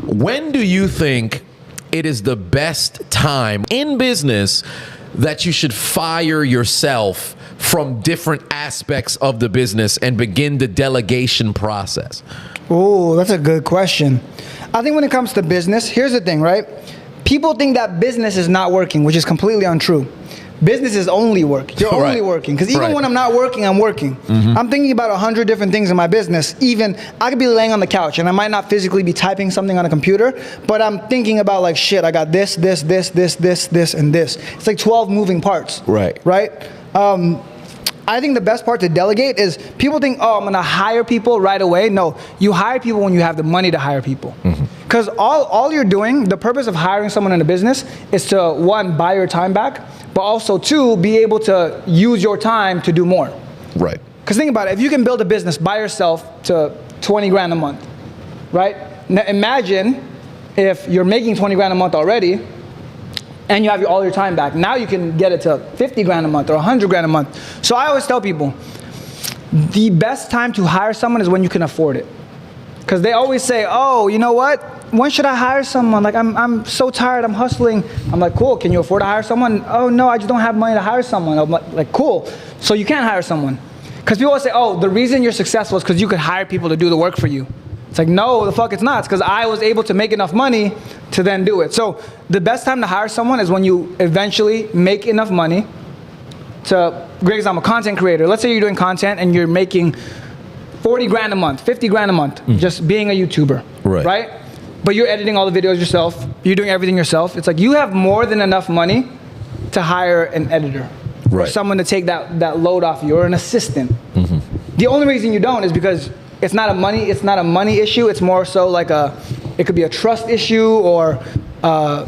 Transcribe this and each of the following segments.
When do you think it is the best time in business that you should fire yourself from different aspects of the business and begin the delegation process? Oh, that's a good question. I think when it comes to business, here's the thing, right? People think that business is not working, which is completely untrue. Business is only work. You're only working. Because even when I'm not working, I'm working. I'm thinking about 100 different things in my business. Even I could be laying on the couch and I might not physically be typing something on a computer, but I'm thinking about like, shit, I got this, and this. It's like 12 moving parts. Right? I think the best part to delegate is people think, oh, I'm going to hire people right away. No, you hire people when you have the money to hire people. Because all you're doing, the purpose of hiring someone in a business is to, one, buy your time back, but also, two, be able to use your time to do more. Right. Because think about it. If you can build a business by yourself to 20 grand a month, right? Now imagine if you're making 20 grand a month already, and you have all your time back. Now you can get it to 50 grand a month or 100 grand a month. So I always tell people, the best time to hire someone is when you can afford it. Because they always say, oh, you know what? When should I hire someone? Like, I'm so tired, I'm hustling. I'm like, cool, can you afford to hire someone? Oh, no, I just don't have money to hire someone. I'm like, cool. So you can't hire someone. Because people always say, oh, the reason you're successful is because you could hire people to do the work for you. It's like, no, the fuck it's not. It's because I was able to make enough money to then do it. So the best time to hire someone is when you eventually make enough money to, great example, content creator. Let's say you're doing content and you're making 40 grand a month, 50 grand a month, just being a YouTuber, right? But you're editing all the videos yourself. You're doing everything yourself. It's like you have more than enough money to hire an editor or someone to take that load off you, or an assistant. The only reason you don't is because it's not a money issue. It's more so like it could be a trust issue, or I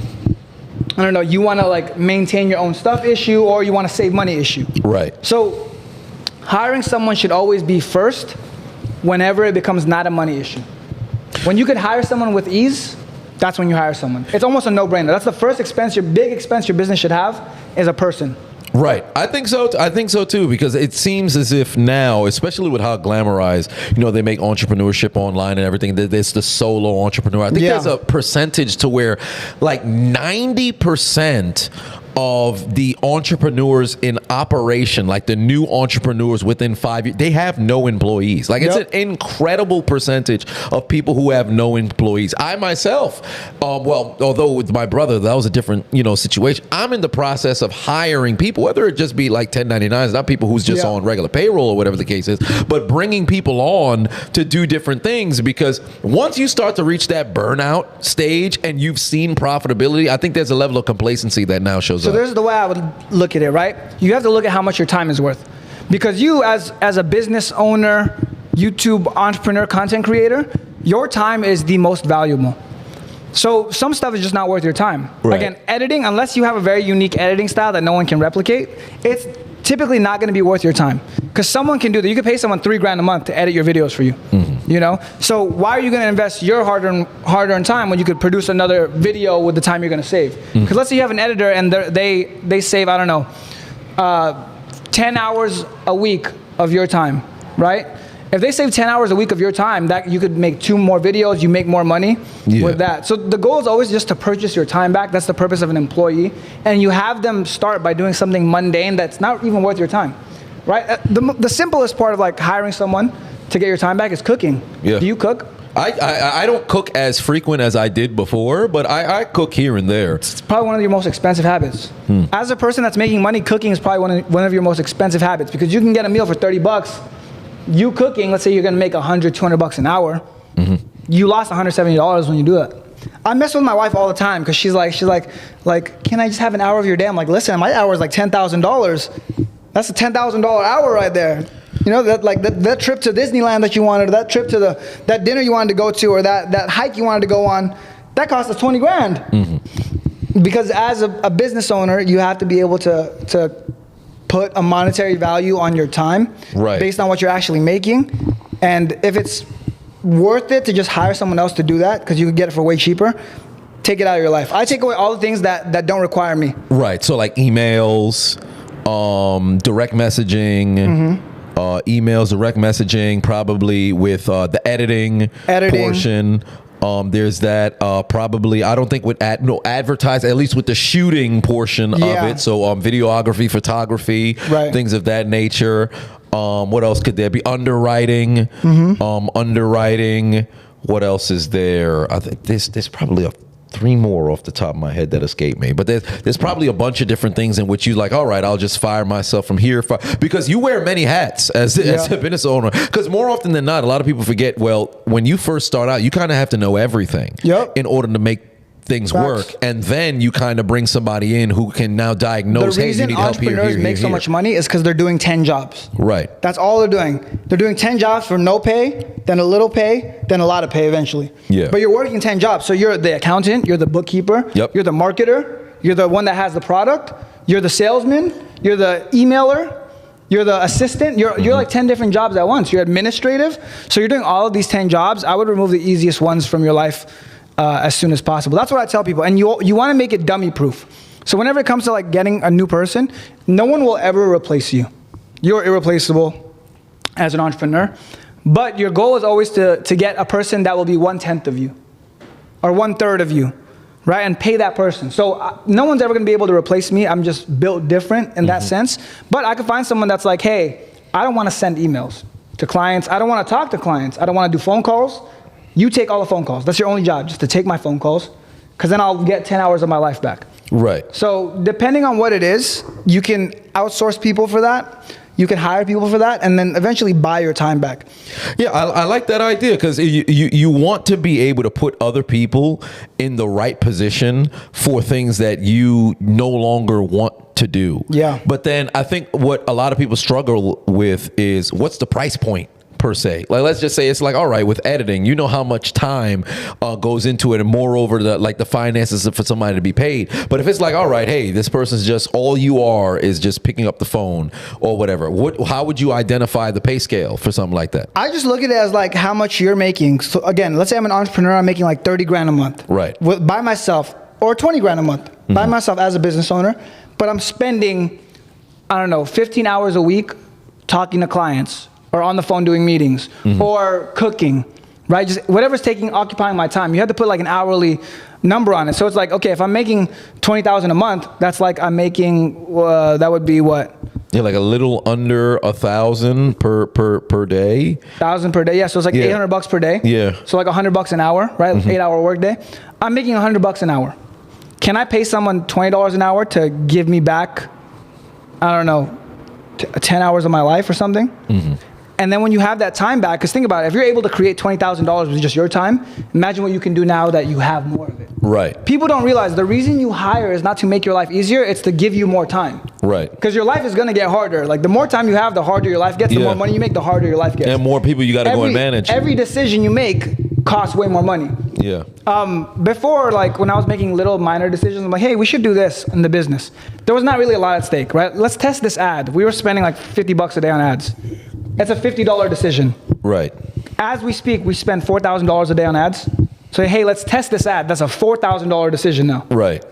don't know, you want to like maintain your own stuff issue, or you want to save money issue. Right. So hiring someone should always be first whenever it becomes not a money issue. When you could hire someone with ease, that's when you hire someone. It's almost a no-brainer. That's the first expense, your big expense your business should have, is a person. Right. I think so. I think so too, because it seems as if now, especially with how glamorized, they make entrepreneurship online and everything, there's the solo entrepreneur. I think there's a percentage to where like 90% of the entrepreneurs in operation, like the new entrepreneurs within 5 years, they have no employees. Like it's an incredible percentage of people who have no employees. I myself, well, although with my brother, that was a different, situation. I'm in the process of hiring people, whether it just be like 1099s, not people who's just on regular payroll or whatever the case is, but bringing people on to do different things, because once you start to reach that burnout stage and you've seen profitability, I think there's a level of complacency that now shows up. So this is the way I would look at it, right? You have to look at how much your time is worth. Because you, as a business owner, YouTube entrepreneur, content creator, your time is the most valuable. So some stuff is just not worth your time. Again, editing, unless you have a very unique editing style that no one can replicate, it's typically not going to be worth your time. Because someone can do that. You could pay someone 3 grand a month to edit your videos for you. So why are you going to invest your hard-earned time when you could produce another video with the time you're going to save? Because let's say you have an editor and they save, I don't know, 10 hours a week of your time, right? If they save 10 hours a week of your time, that you could make 2 more videos, you make more money with that. So the goal is always just to purchase your time back. That's the purpose of an employee. And you have them start by doing something mundane that's not even worth your time, right? The simplest part of like hiring someone to get your time back is cooking. Do you cook? I don't cook as frequent as I did before, but I cook here and there. It's probably one of your most expensive habits. As a person that's making money, cooking is probably one of your most expensive habits, because you can get a meal for 30 bucks. You cooking, let's say you're gonna make 100, 200 bucks an hour. You lost $170 when you do it. I mess with my wife all the time because she's like, can I just have an hour of your day? I'm like, listen, my hour is like $10,000. That's a $10,000 hour right there. That trip to Disneyland that you wanted, that trip to that dinner you wanted to go to, or that hike you wanted to go on, that cost us 20 grand. Because as a business owner, you have to be able to put a monetary value on your time based on what you're actually making. And if it's worth it to just hire someone else to do that, because you can get it for way cheaper, take it out of your life. I take away all the things that don't require me. Right. So like emails, direct messaging, emails, direct messaging, probably with the editing portion. There's that probably, I don't think would advertise, at least with the shooting portion of it. So videography, photography, things of that nature. What else could there be? Underwriting. Underwriting. What else is there? I think there's probably three more off the top of my head that escape me, but there's probably a bunch of different things in which you like, all right, I'll just fire myself from here, because you wear many hats as a business owner, because more often than not, a lot of people forget, well, when you first start out, you kind of have to know everything in order to make things work, and then you kind of bring somebody in who can now diagnose, hey, you need help here. The reason entrepreneurs make so much money is because they're doing 10 jobs. Right. That's all they're doing. They're doing 10 jobs for no pay, then a little pay, then a lot of pay eventually. Yeah. But you're working 10 jobs. So you're the accountant, you're the bookkeeper, you're the marketer, you're the one that has the product, you're the salesman, you're the emailer, you're the assistant, you're like 10 different jobs at once. You're administrative. So you're doing all of these 10 jobs. I would remove the easiest ones from your life as soon as possible. That's what I tell people. And you want to make it dummy proof. So whenever it comes to like getting a new person, no one will ever replace you. You're irreplaceable as an entrepreneur. But your goal is always to get a person that will be 1/10 of you or 1/3 of you, right? And pay that person. So no one's ever going to be able to replace me. I'm just built different in that sense. But I could find someone that's like, hey, I don't want to send emails to clients. I don't want to talk to clients. I don't want to do phone calls. You take all the phone calls. That's your only job, just to take my phone calls, because then I'll get 10 hours of my life back. Right. So depending on what it is, you can outsource people for that. You can hire people for that, and then eventually buy your time back. Yeah, I like that idea, because you want to be able to put other people in the right position for things that you no longer want to do. Yeah. But then I think what a lot of people struggle with is, what's the price point? Per se, like let's just say it's like, all right, with editing, you know how much time goes into it, and moreover, the finances for somebody to be paid. But if it's like, all right, hey, this person's just, all you are is just picking up the phone or whatever, how would you identify the pay scale for something like that? I just look at it as like how much you're making. So again, let's say I'm an entrepreneur, I'm making like 30 grand a month, right, by myself, or 20 grand a month by myself as a business owner, but I'm spending, I don't know, 15 hours a week talking to clients, or on the phone doing meetings, or cooking, right? Just whatever's occupying my time. You have to put like an hourly number on it. So it's like, okay, if I'm making 20,000 a month, that's like I'm making, that would be what? Yeah, like a little under 1,000 per day. 1,000 per day, yeah. So it's like $800 per day. Yeah. So like $100 an hour, right? 8-hour workday. I'm making $100 an hour. Can I pay someone $20 an hour to give me back, I don't know, 10 hours of my life or something? And then when you have that time back, because think about it, if you're able to create $20,000 with just your time, imagine what you can do now that you have more of it. Right. People don't realize the reason you hire is not to make your life easier, it's to give you more time. Right. Because your life is going to get harder. Like the more time you have, the harder your life gets, the more money you make, the harder your life gets. And more people you got to go and manage. Every decision you make costs way more money. Yeah. Before, like when I was making little minor decisions, I'm like, hey, we should do this in the business. There was not really a lot at stake, right? Let's test this ad. We were spending like $50 a day on ads. It's a $50 decision. Right. As we speak, we spend $4,000 a day on ads. So, hey, let's test this ad. That's a $4,000 decision now. Right.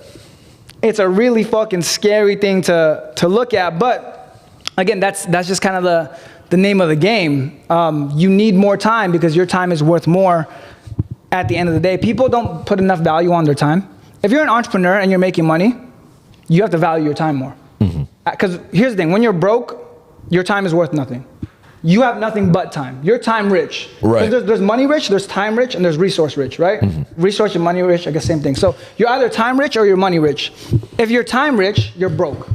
It's a really fucking scary thing to look at. But again, that's just kind of the name of the game. You need more time because your time is worth more at the end of the day. People don't put enough value on their time. If you're an entrepreneur and you're making money, you have to value your time more. Because here's the thing, when you're broke, your time is worth nothing. You have nothing but time. You're time rich. Right. There's money rich, there's time rich, and there's resource rich, right? Resource and money rich, I guess same thing. So you're either time rich or you're money rich. If you're time rich, you're broke.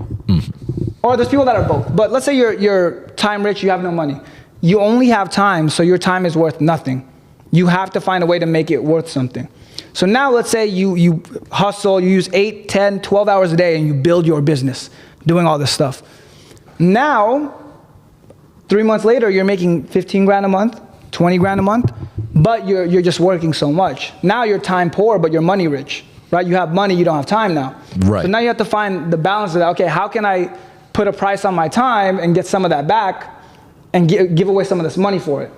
Or there's people that are both. But let's say you're time rich, you have no money. You only have time, so your time is worth nothing. You have to find a way to make it worth something. So now let's say you hustle, you use 8, 10, 12 hours a day, and you build your business doing all this stuff. Now, 3 months later, you're making 15 grand a month, 20 grand a month, but you're just working so much. Now you're time poor, but you're money rich, right? You have money, you don't have time now. Right. So now you have to find the balance of that. Okay, how can I put a price on my time and get some of that back and give away some of this money for it?